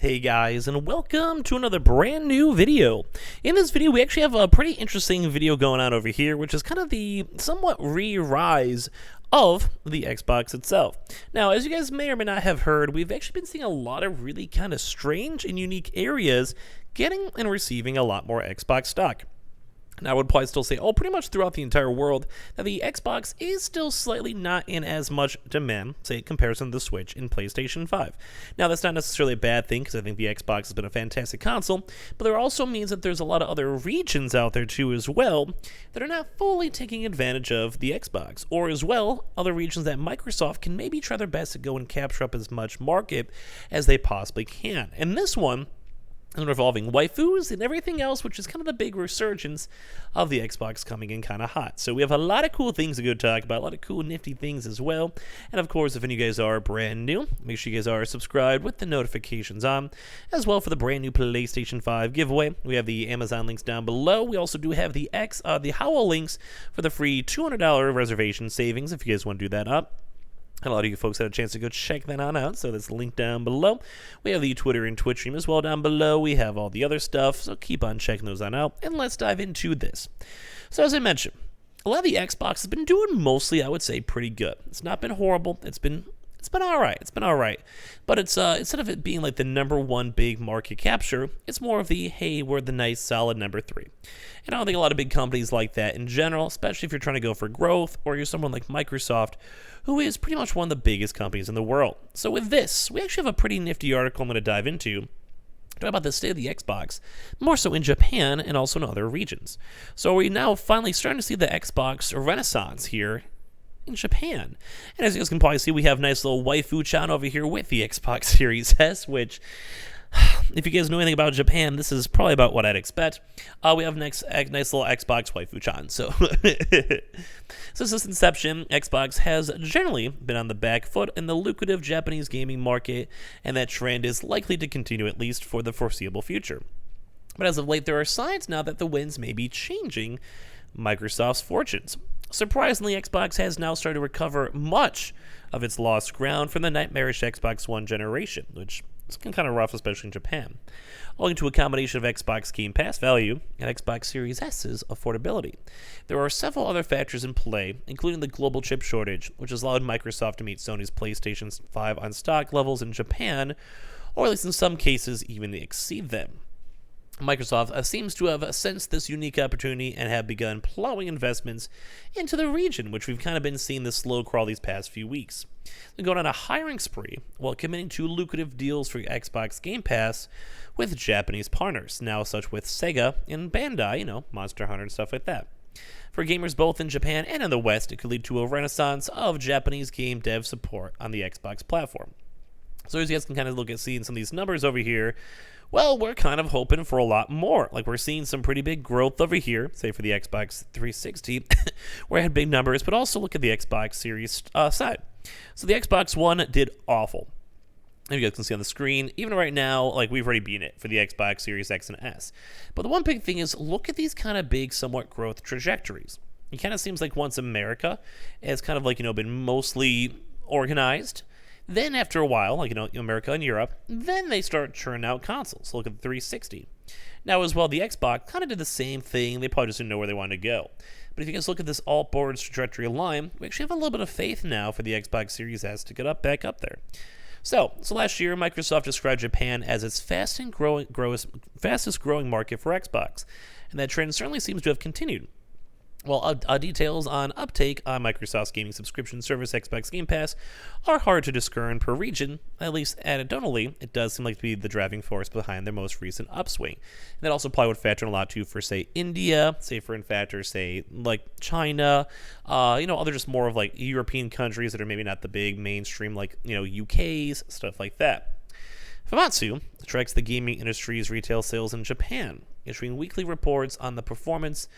Hey guys, and welcome to another brand new video. In this video, we actually have a pretty interesting video going on over here, which is kind of the somewhat re-rise of the Xbox itself. Now, as you guys may or may not have heard, we've actually been seeing a lot of really kind of strange and unique areas getting and receiving a lot more Xbox stock. Now, I would probably still say, pretty much throughout the entire world, that the Xbox is still slightly not in as much demand, say, in comparison to the Switch and PlayStation 5. Now, that's not necessarily a bad thing, because I think the Xbox has been a fantastic console, but there also means that there's a lot of other regions out there, too, as well, that are not fully taking advantage of the Xbox, or as well, other regions that Microsoft can maybe try their best to go and capture up as much market as they possibly can. And this one, and revolving waifus and everything else, which is kind of the big resurgence of the Xbox coming in kind of hot. So we have a lot of cool things to go talk about, a lot of cool nifty things as well. And of course, if any of you guys are brand new, make sure you guys are subscribed with the notifications on. As well, for the brand new PlayStation 5 giveaway, we have the Amazon links down below. We also do have the Howl links for the free $200 reservation savings if you guys want to do that up. A lot of you folks had a chance to go check that on out, so that's linked down below. We have the Twitter and Twitch stream as well down below. We have all the other stuff, so keep on checking those on out. And let's dive into this. So as I mentioned, a lot of the Xbox has been doing mostly, I would say, pretty good. It's not been horrible. It's been all right. It's been all right. But it's instead of it being like the number one big market capture, it's more of the, hey, we're the nice solid number 3. And I don't think a lot of big companies like that in general, especially if you're trying to go for growth or you're someone like Microsoft, who is pretty much one of the biggest companies in the world. So with this, we actually have a pretty nifty article I'm going to dive into. Talk about the state of the Xbox, more so in Japan and also in other regions. So we're now finally starting to see the Xbox renaissance here in Japan. And as you guys can probably see, we have a nice little waifu-chan over here with the Xbox Series S, which, if you guys know anything about Japan, this is probably about what I'd expect. We have nice little Xbox waifu-chan. So, since its inception, Xbox has generally been on the back foot in the lucrative Japanese gaming market, and that trend is likely to continue at least for the foreseeable future. But as of late, there are signs now that the winds may be changing Microsoft's fortunes. Surprisingly, Xbox has now started to recover much of its lost ground from the nightmarish Xbox One generation, which is kind of rough, especially in Japan, owing to a combination of Xbox Game Pass value and Xbox Series S's affordability. There are several other factors in play, including the global chip shortage, which has allowed Microsoft to meet Sony's PlayStation 5 on stock levels in Japan, or at least in some cases even exceed them. Microsoft seems to have sensed this unique opportunity and have begun plowing investments into the region, which we've kind of been seeing this slow crawl these past few weeks. They're going on a hiring spree while committing to lucrative deals for Xbox Game Pass with Japanese partners, now such with Sega and Bandai, Monster Hunter and stuff like that. For gamers both in Japan and in the West, it could lead to a renaissance of Japanese game dev support on the Xbox platform. So as you guys can kind of look at seeing some of these numbers over here, well, we're kind of hoping for a lot more. Like, we're seeing some pretty big growth over here, say for the Xbox 360, where I had big numbers, but also look at the Xbox Series side. So the Xbox One did awful. You guys can see on the screen, even right now, like, we've already beaten it for the Xbox Series X and S. But the one big thing is, look at these kind of big, somewhat growth trajectories. It kind of seems like once America has kind of like, been mostly organized, then after a while, like, America and Europe, then they start churning out consoles. Look at the 360. Now, as well, the Xbox kind of did the same thing. They probably just didn't know where they wanted to go. But if you guys look at this alt-board trajectory line, we actually have a little bit of faith now for the Xbox Series S to get back up there. So last year, Microsoft described Japan as its fastest growing market for Xbox. And that trend certainly seems to have continued. Well, details on uptake on Microsoft's gaming subscription service, Xbox Game Pass, are hard to discern per region. At least anecdotally, it does seem like to be the driving force behind their most recent upswing. And that also probably would factor in a lot too for, say, India, say, like China, other just more of like European countries that are maybe not the big mainstream, like, UK's, stuff like that. Famitsu tracks the gaming industry's retail sales in Japan, issuing weekly reports on the performance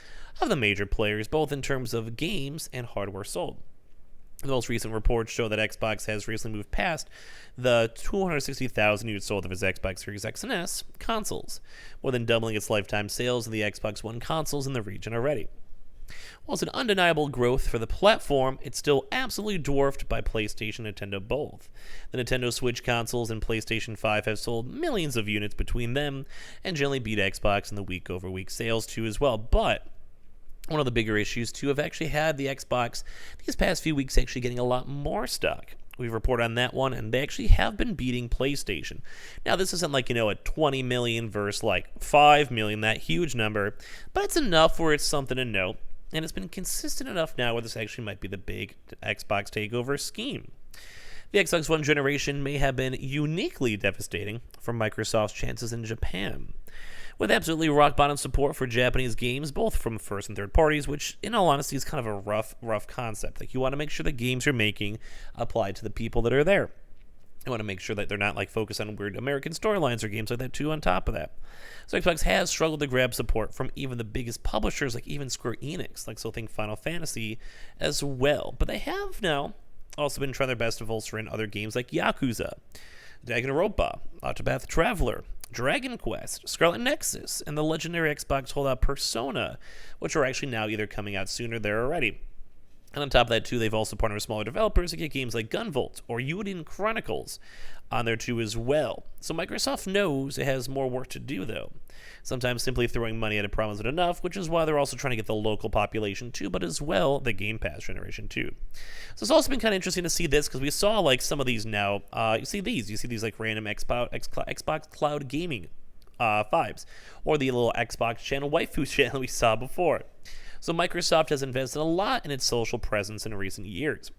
of the major players, both in terms of games and hardware sold. The most recent reports show that Xbox has recently moved past the 260,000 units sold of its Xbox Series X and S consoles, more than doubling its lifetime sales of the Xbox One consoles in the region already. While it's an undeniable growth for the platform, it's still absolutely dwarfed by PlayStation and Nintendo both. The Nintendo Switch consoles and PlayStation 5 have sold millions of units between them, and generally beat Xbox in the week-over-week sales too as well. But one of the bigger issues too have actually had the Xbox these past few weeks actually getting a lot more stock. We've reported on that one, and they actually have been beating PlayStation. Now, this isn't like, a 20 million versus like 5 million, that huge number, but it's enough where it's something to note, and it's been consistent enough now where this actually might be the big Xbox takeover scheme. The Xbox One generation may have been uniquely devastating for Microsoft's chances in Japan. With absolutely rock-bottom support for Japanese games, both from first and third parties, which, in all honesty, is kind of a rough concept. Like, you want to make sure the games you're making apply to the people that are there. You want to make sure that they're not, focused on weird American storylines or games like that, too, on top of that. So Xbox has struggled to grab support from even the biggest publishers, like even Square Enix, so think Final Fantasy as well. But they have now also been trying their best to bolster in other games like Yakuza, Danganronpa, Octopath Traveler, Dragon Quest, Scarlet Nexus, and the legendary Xbox holdout Persona, which are actually now either coming out sooner there already. And on top of that, too, they've also partnered with smaller developers to get games like Gunvolt or Eiyuden Chronicles on there, too, as well. So Microsoft knows it has more work to do, though. Sometimes simply throwing money at a problem isn't enough, which is why they're also trying to get the local population, too, but as well, the Game Pass generation, too. So it's also been kind of interesting to see this, because we saw, some of these now. You see these random Xbox Cloud Gaming vibes, or the little Xbox channel waifu channel we saw before. So Microsoft has invested a lot in its social presence in recent years,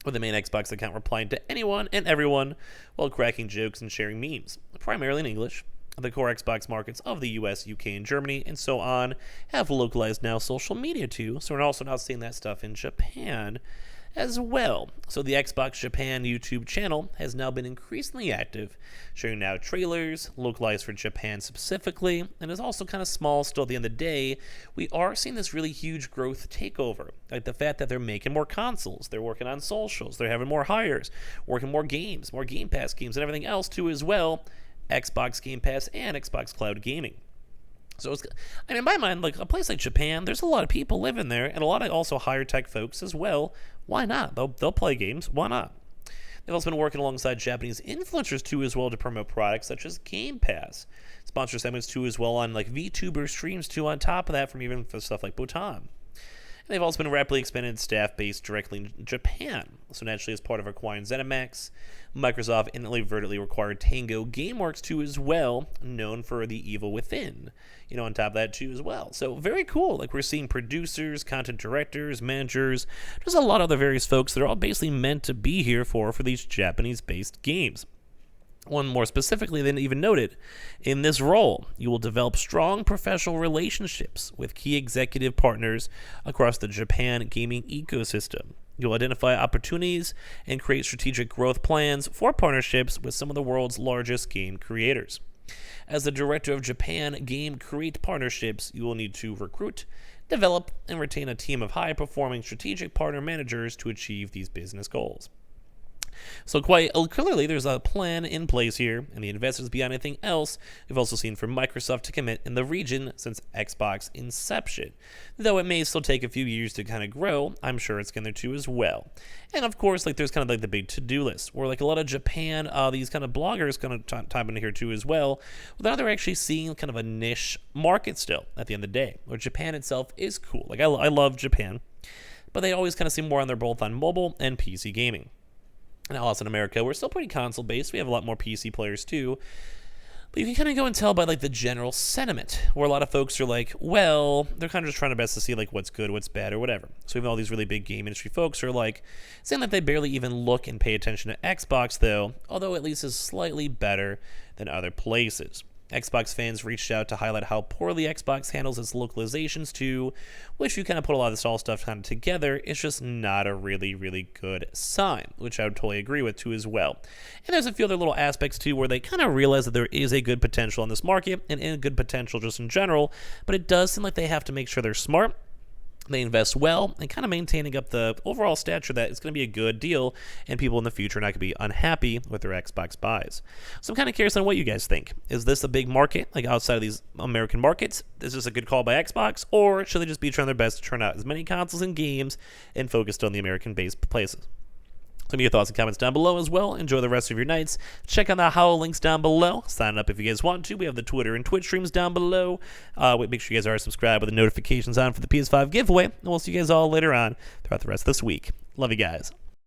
with the main Xbox account replying to anyone and everyone while cracking jokes and sharing memes, primarily in English. The core Xbox markets of the US, UK, and Germany, and so on, have localized now social media too, so we're also now seeing that stuff in Japan as well. So the Xbox Japan YouTube channel has now been increasingly active, sharing now trailers, localized for Japan specifically, and is also kind of small still at the end of the day. We are seeing this really huge growth takeover, like the fact that they're making more consoles, they're working on socials, they're having more hires, working more games, more Game Pass games, and everything else too as well. Xbox Game Pass and Xbox Cloud Gaming. So it's, in my mind, a place like Japan, there's a lot of people living there, and a lot of also higher tech folks as well. Why not? They'll play games. Why not? They've also been working alongside Japanese influencers too as well to promote products such as Game Pass, sponsor segments too as well on VTuber streams too on top of that from even for stuff like Bhutan. And they've also been rapidly expanded staff based directly in Japan. So naturally, as part of acquiring ZeniMax, Microsoft inadvertently acquired Tango Gameworks too as well, known for The Evil Within. On top of that too as well. So very cool. We're seeing producers, content directors, managers, just a lot of other various folks that are all basically meant to be here for these Japanese-based games. One more specifically than even noted, in this role, you will develop strong professional relationships with key executive partners across the Japan gaming ecosystem. You'll identify opportunities and create strategic growth plans for partnerships with some of the world's largest game creators. As the director of Japan Game Create Partnerships, you will need to recruit, develop, and retain a team of high-performing strategic partner managers to achieve these business goals. So quite clearly, there's a plan in place here, and the investors beyond anything else we've also seen from Microsoft to commit in the region since Xbox inception. Though it may still take a few years to kind of grow, I'm sure it's going to too as well. And of course, there's kind of the big to-do list, where a lot of Japan, these kind of bloggers kind of type in here too as well. Now they're actually seeing kind of a niche market still at the end of the day, where Japan itself is cool. I love Japan, but they always kind of seem more on their both on mobile and PC gaming. Now, us in America, we're still pretty console-based. We have a lot more PC players, too. But you can kind of go and tell by, the general sentiment, where a lot of folks are they're kind of just trying their best to see, what's good, what's bad, or whatever. So we have all these really big game industry folks who are, saying that they barely even look and pay attention to Xbox, though, although at least is slightly better than other places. Xbox fans reached out to highlight how poorly Xbox handles its localizations too, which you kind of put a lot of this all stuff kind of together, it's just not a really, really good sign, which I would totally agree with too as well. And there's a few other little aspects too where they kind of realize that there is a good potential in this market and a good potential just in general, but it does seem like they have to make sure they're smart they invest well and kind of maintaining up the overall stature that it's going to be a good deal and people in the future are not going to be unhappy with their Xbox buys. So I'm kind of curious on what you guys think. Is this a big market, like outside of these American markets? Is this a good call by Xbox, or should they just be trying their best to turn out as many consoles and games and focused on the American-based places? Some of your thoughts and comments down below as well. Enjoy the rest of your nights. Check out the Howl links down below. Sign up if you guys want to. We have the Twitter and Twitch streams down below. Make sure you guys are subscribed with the notifications on for the PS5 giveaway. And we'll see you guys all later on throughout the rest of this week. Love you guys.